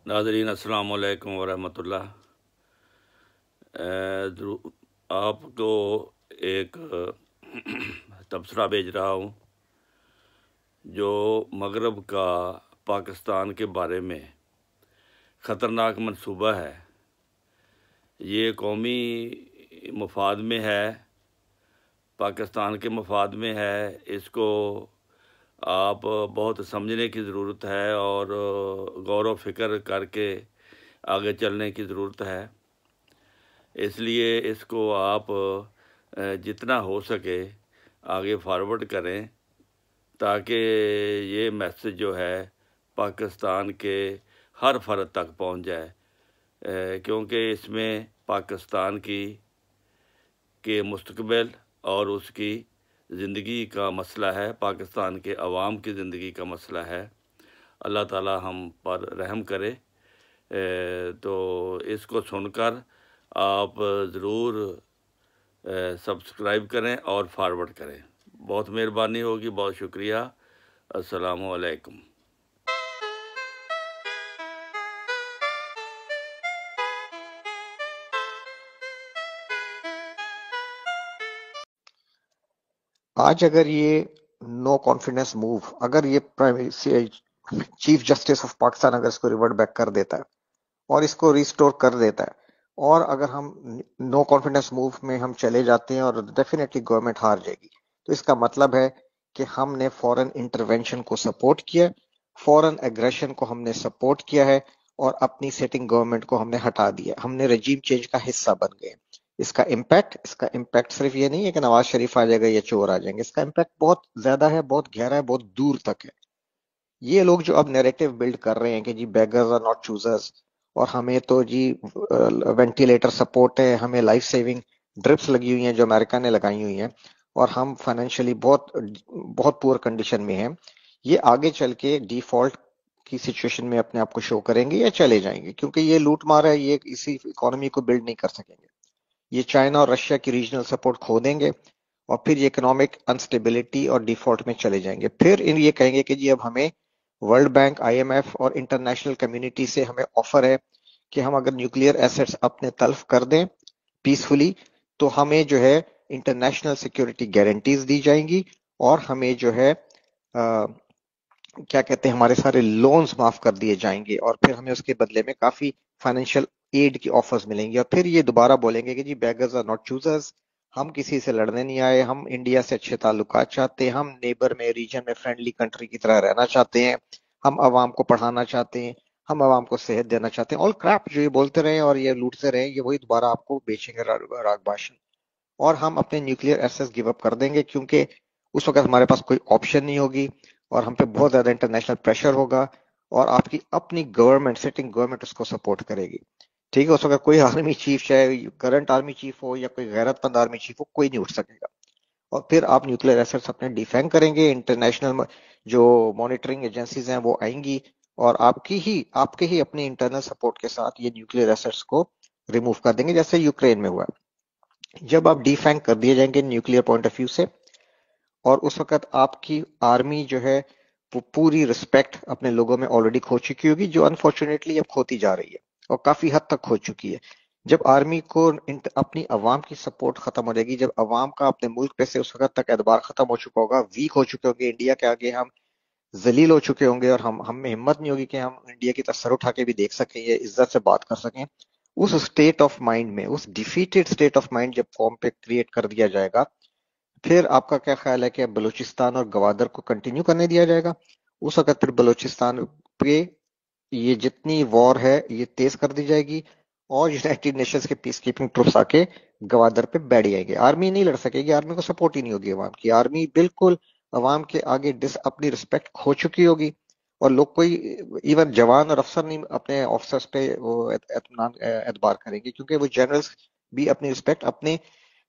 ناظرین السلام علیکم ورحمۃ اللہ۔ آپ کو ایک تبصرہ بھیج رہا ہوں جو مغرب کا پاکستان کے بارے میں خطرناک منصوبہ ہے۔ یہ قومی مفاد میں ہے، پاکستان کے مفاد میں ہے۔ اس کو آپ بہت سمجھنے کی ضرورت ہے اور غور و فکر کر کے آگے چلنے کی ضرورت ہے۔ اس لیے اس کو آپ جتنا ہو سکے آگے فارورڈ کریں تاکہ یہ میسج جو ہے پاکستان کے ہر فرد تک پہنچ جائے، کیونکہ اس میں پاکستان کے مستقبل اور اس کی زندگی کا مسئلہ ہے، پاکستان کے عوام کی زندگی کا مسئلہ ہے۔ اللہ تعالی ہم پر رحم کرے۔ تو اس کو سن کر آپ ضرور سبسکرائب کریں اور فارورڈ کریں، بہت مہربانی ہوگی۔ بہت شکریہ۔ السلام علیکم۔ آج اگر یہ نو کانفیڈنس موو، اگر یہ چیف جسٹس آف پاکستان اگر اس کو ریورٹ بیک کر دیتا ہے اور اس کو ریسٹور کر دیتا ہے، اور اگر ہم نو کانفیڈنس موو میں ہم چلے جاتے ہیں اور ڈیفینیٹلی گورنمنٹ ہار جائے گی، تو اس کا مطلب ہے کہ ہم نے فورن انٹرونشن کو سپورٹ کیا، فورن ایگریشن کو ہم نے سپورٹ کیا ہے، اور اپنی سیٹنگ گورنمنٹ کو ہم نے ہٹا دیا، ہم نے رجیم چینج کا حصہ بن گئے۔ اس کا امپیکٹ صرف یہ نہیں ہے کہ نواز شریف آ جائے گا یا چور آ جائیں گے، اس کا امپیکٹ بہت زیادہ ہے، بہت گہرا ہے، بہت دور تک ہے۔ یہ لوگ جو اب نیریٹو بلڈ کر رہے ہیں کہ جی بیگرز آر ناٹ چوزرز، اور ہمیں تو جی وینٹیلیٹر سپورٹ ہے، ہمیں لائف سیونگ ڈرپس لگی ہوئی ہیں جو امریکہ نے لگائی ہوئی ہیں، اور ہم فائنینشلی بہت پور کنڈیشن میں ہیں، یہ آگے چل کے ڈیفالٹ کی سچویشن میں اپنے آپ کو شو کریں گے یا چلے جائیں گے، کیونکہ یہ لوٹ مار ہے، یہ اسی اکانومی کو بلڈ نہیں کر سکیں گے۔ یہ چائنا اور رشیا کی ریجنل سپورٹ کھو دیں گے، اور پھر یہ اکنامک انسٹیبلٹی اور ڈیفالٹ میں چلے جائیں گے۔ پھر یہ کہیں گے کہ جی اب ہمیں world bank, I M F اور انٹرنیشنل کمیونٹی سے ہمیں آفر ہے کہ ہم اگر نیوکلیئر ایسٹس اپنے تلف کر دیں پیسفلی تو ہمیں جو ہے انٹرنیشنل سیکیورٹی گارنٹیز دی جائیں گی، اور ہمیں جو ہے کیا کہتے ہیں ہمارے سارے لونز معاف کر دیے جائیں گے، اور پھر ہمیں اس کے بدلے میں کافی فائنینشیل ایڈ کی آفرز ملیں گی، اور پھر یہ دوبارہ بولیں گے کہ جی بیگرز آر ناٹ چوزرز، ہم کسی سے لڑنے نہیں آئے، ہم انڈیا سے اچھے تعلقات چاہتے ہیں، ہم نیبر میں ریجن میں فرینڈلی کنٹری کی طرح رہنا چاہتے ہیں، ہم عوام کو پڑھانا چاہتے ہیں، ہم عوام کو صحت دینا چاہتے ہیں۔ آل کریپ جو یہ بولتے رہے اور یہ لوٹتے رہے، یہ وہی دوبارہ آپ کو بیچیں گے راگ باشن، اور ہم اپنے نیوکلیئر ایسس گیو اپ کر دیں گے، کیونکہ اس وقت ہمارے پاس کوئی آپشن نہیں ہوگی، اور ہم پہ بہت زیادہ انٹرنیشنل پریشر ہوگا، اور آپ کی اپنی گورنمنٹ، سٹنگ گورنمنٹ اس کو سپورٹ کرے گی۔ ٹھیک ہے، اس وقت کوئی آرمی چیف، چاہے کرنٹ آرمی چیف ہو یا کوئی غیرت مند آرمی چیف ہو، کوئی نہیں اٹھ سکے گا، اور پھر آپ نیوکلیئر ایسٹس اپنے ڈیفینگ کریں گے، انٹرنیشنل جو مانیٹرنگ ایجنسیز ہیں وہ آئیں گی، اور آپ کے ہی اپنی انٹرنل سپورٹ کے ساتھ یہ نیوکلیئر ایسٹس کو ریموو کر دیں گے، جیسے یوکرین میں ہوا۔ جب آپ ڈیفینگ کر دیے جائیں گے نیوکلیئر پوائنٹ آف ویو سے، اور اس وقت آپ کی آرمی جو ہے وہ پوری رسپیکٹ اپنے لوگوں میں آلریڈی کھو چکی ہوگی، جو انفارچونیٹلی اب کھوتی جا رہی ہے اور کافی حد تک کھو چکی ہے۔ جب آرمی کو اپنی عوام کی سپورٹ ختم ہو جائے گی، جب عوام کا اپنے ملک پہ سے اس وقت تک اعتبار ختم ہو چکا ہوگا، ویک ہو چکے ہوں گے، انڈیا کے آگے ہم ذلیل ہو چکے ہوں گے، اور ہم میں ہمت نہیں ہوگی کہ ہم انڈیا کی طرف سر اٹھا کے بھی دیکھ سکیں یا عزت سے بات کر سکیں، اس اسٹیٹ آف مائنڈ میں، اس ڈیفیٹڈ اسٹیٹ آف مائنڈ جب قوم پہ کریٹ کر دیا جائے گا، پھر آپ کا کیا خیال ہے کہ بلوچستان اور گوادر کو کنٹینیو کرنے دیا جائے گا؟ اس وقت پھر بلوچستان پہ یہ جتنی وار ہے یہ تیز کر دی جائے گی، اور یونائٹڈ نیشنز کے پیس کیپنگ ٹروپس آ کے گوادر پہ بیٹھ جائیں گے۔ آرمی نہیں لڑ سکے گی، آرمی کو سپورٹ ہی نہیں ہوگی عوام کی، آرمی بالکل عوام کے آگے اپنی رسپیکٹ کھو چکی ہوگی، اور لوگ کوئی ایون جوان اور افسر نہیں اپنے آفیسرز پہ وہ اعتبار کریں گے، کیونکہ وہ جنرلز بھی اپنی رسپیکٹ اپنے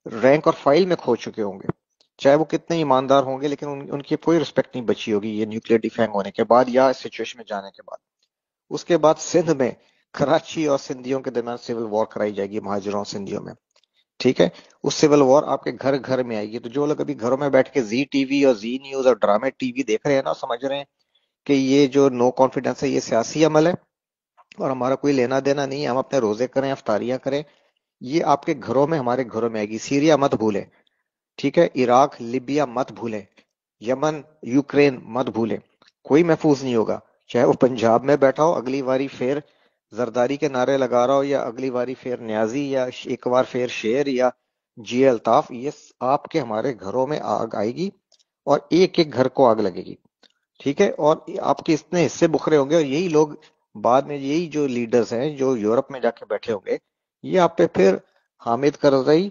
رینک اور فائل میں کھو چکے ہوں گے، چاہے وہ کتنے ایماندار ہوں گے، لیکن ان کی کوئی رسپیکٹ نہیں بچی ہوگی یہ نیوکلیئر ڈیفینگ ہونے کے بعد یا اس سچویشن میں جانے کے بعد۔ اس کے بعد سندھ میں کراچی اور سندھیوں کے درمیان سول وار کرائی جائے گی، مہاجروں اور سندھیوں میں۔ ٹھیک ہے، اس سول وار آپ کے گھر گھر میں آئے گی، تو جو لوگ ابھی گھروں میں بیٹھ کے زی ٹی وی اور زی نیوز اور ڈرامے ٹی وی دیکھ رہے ہیں نا، سمجھ رہے ہیں کہ یہ جو نو کانفیڈنس ہے یہ سیاسی عمل ہے، اور ہمارا کوئی لینا دینا نہیں ہے، ہم اپنے روزے کریں، افطاریاں کریں، یہ آپ کے گھروں میں، ہمارے گھروں میں آئے گی۔ سیریا مت بھولیں، ٹھیک ہے، عراق لیبیا مت بھولیں، یمن یوکرین مت بھولیں، کوئی محفوظ نہیں ہوگا، چاہے وہ پنجاب میں بیٹھا ہو اگلی باری پھر زرداری کے نعرے لگا رہا ہو، یا اگلی باری پھر نیازی، یا ایک بار پھر شیر، یا جی الطاف، یہ آپ کے ہمارے گھروں میں آگ آئے گی، اور ایک ایک گھر کو آگ لگے گی، ٹھیک ہے، اور آپ کے اتنے حصے بکھرے ہوں گے، اور یہی لوگ بعد میں، یہی جو لیڈرز ہیں جو یورپ میں جا کے بیٹھے ہوں گے، یہ آپ پہ پھر حامد کرزئی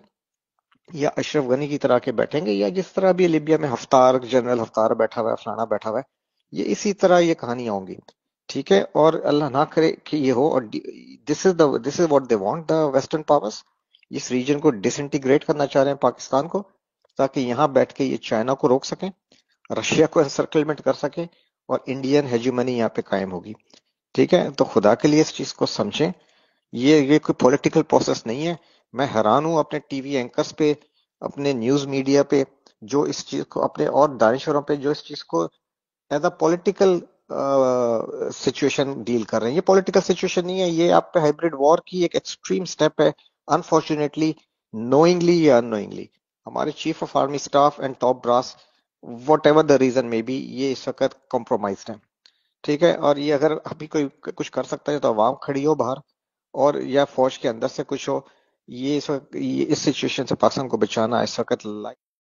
یا اشرف غنی کی طرح کے بیٹھیں گے، یا جس طرح بھی لیبیا میں ہفتار، جنرل ہفتار بیٹھا ہوا ہے، فلانا بیٹھا ہوا ہے، یہ اسی طرح یہ کہانیاں ہوں گی، ٹھیک ہے، اور اللہ نہ کرے کہ یہ ہو، اور this is what they want the western powers, اس ریجن کو ڈس انٹیگریٹ کرنا چاہ رہے ہیں پاکستان کو، تاکہ یہاں بیٹھ کے یہ چائنا کو روک سکیں، رشیا کو انسرکلمنٹ کر سکیں، اور انڈین ہیجیمنی یہاں پہ قائم ہوگی، ٹھیک ہے، تو خدا کے لیے اس چیز کو سمجھیں، یہ کوئی پولیٹیکل پروسیس نہیں ہے۔ میں حیران ہوں اپنے ٹی وی اینکرز پہ، اپنے نیوز میڈیا پہ، جو اس چیز کو اپنے، اور دانشوروں پہ جو اس چیز کو as a political situation deal کر رہے ہیں۔ یہ پولیٹیکل سچویشن نہیں ہے، یہ آپ پہ ہائبرڈ وار کی ایک ایکسٹریم سٹیپ ہے، انفارچونیٹلی، نوئنگلی یا ان نوئنگلی۔ ہمارے chief of army staff and top brass, what ever the reason میں بی، یہ اس وقت کمپرومائزڈ ہے، ٹھیک ہے، اور یہ اگر ابھی کوئی کچھ کر سکتا ہے تو عوام کھڑی ہو باہر، اور یا فوج کے اندر سے کچھ ہو، یہ اس وقت، یہ اس سچویشن سے پاکستان کو بچانا اس وقت